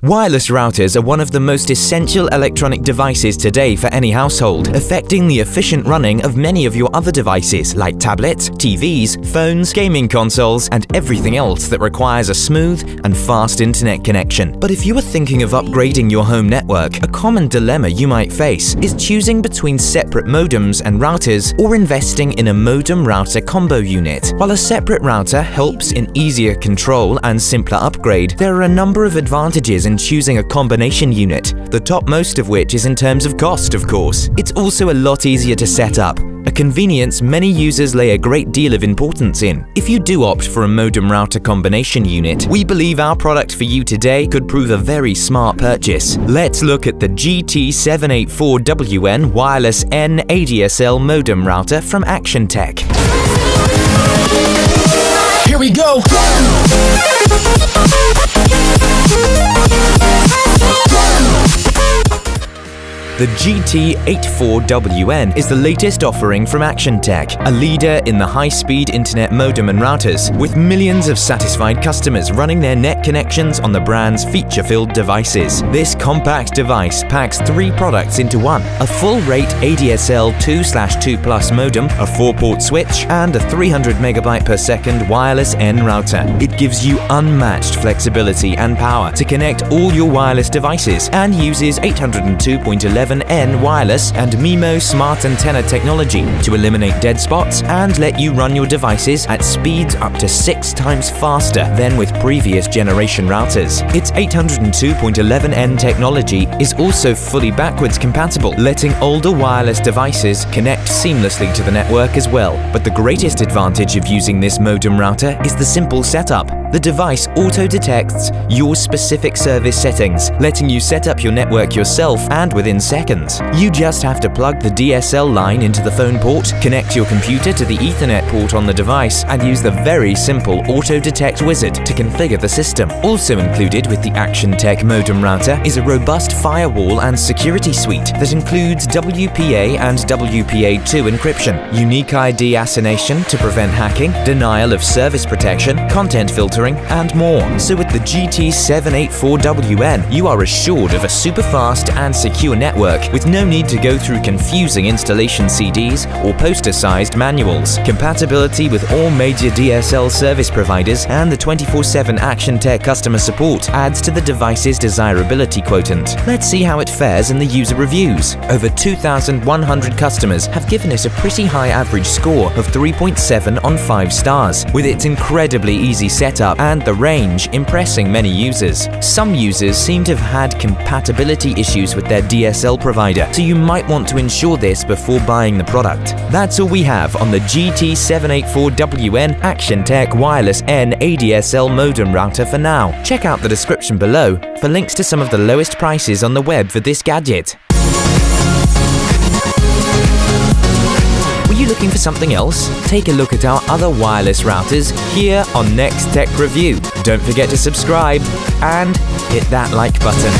Wireless routers are one of the most essential electronic devices today for any household, affecting the efficient running of many of your other devices like tablets, TVs, phones, gaming consoles, and everything else that requires a smooth and fast internet connection. But if you are thinking of upgrading your home network, a common dilemma you might face is choosing between separate modems and routers or investing in a modem-router combo unit. While a separate router helps in easier control and simpler upgrade, there are a number of advantages in choosing a combination unit, the topmost of which is in terms of cost, of course. It's also a lot easier to set up, a convenience many users lay a great deal of importance in. If you do opt for a modem-router combination unit, we believe our product for you today could prove a very smart purchase. Let's look at the GT784WN Wireless N ADSL Modem Router from Actiontec. Here we go! The GT84WN is the latest offering from Actiontec, a leader in the high-speed internet modem and routers, with millions of satisfied customers running their net connections on the brand's feature-filled devices. This compact device packs 3 products into one: a full-rate ADSL 2/2+ modem, a 4-port switch, and a 300 MB/s wireless N router. It gives you unmatched flexibility and power to connect all your wireless devices and uses 802.11n wireless and MIMO smart antenna technology to eliminate dead spots and let you run your devices at speeds up to 6 times faster than with previous generation routers. Its 802.11n technology is also fully backwards compatible, letting older wireless devices connect seamlessly to the network as well. But the greatest advantage of using this modem router is the simple setup. The device auto-detects your specific service settings, letting you set up your network yourself and within seconds. You just have to plug the DSL line into the phone port, connect your computer to the Ethernet port on the device, and use the very simple auto-detect wizard to configure the system. Also included with the Actiontec modem router is a robust firewall and security suite that includes WPA and WPA2 encryption, unique ID assignation to prevent hacking, denial of service protection, content filtering, and more. So with the GT784WN, you are assured of a super fast and secure network with no need to go through confusing installation CDs or poster-sized manuals. Compatibility with all major DSL service providers and the 24/7 Actiontec customer support adds to the device's desirability quotient. Let's see how it fares in the user reviews. Over 2,100 customers have given it a pretty high average score of 3.7 on 5 stars, with its incredibly easy setup and the range impressing many users. Some users seem to have had compatibility issues with their DSL provider, so you might want to ensure this before buying the product. That's all we have on the GT784WN Actiontec Wireless N ADSL Modem Router for now. Check out the description below for links to some of the lowest prices on the web for this gadget. Were you looking for something else? Take a look at our other wireless routers here on Next Tech Review. Don't forget to subscribe and hit that like button.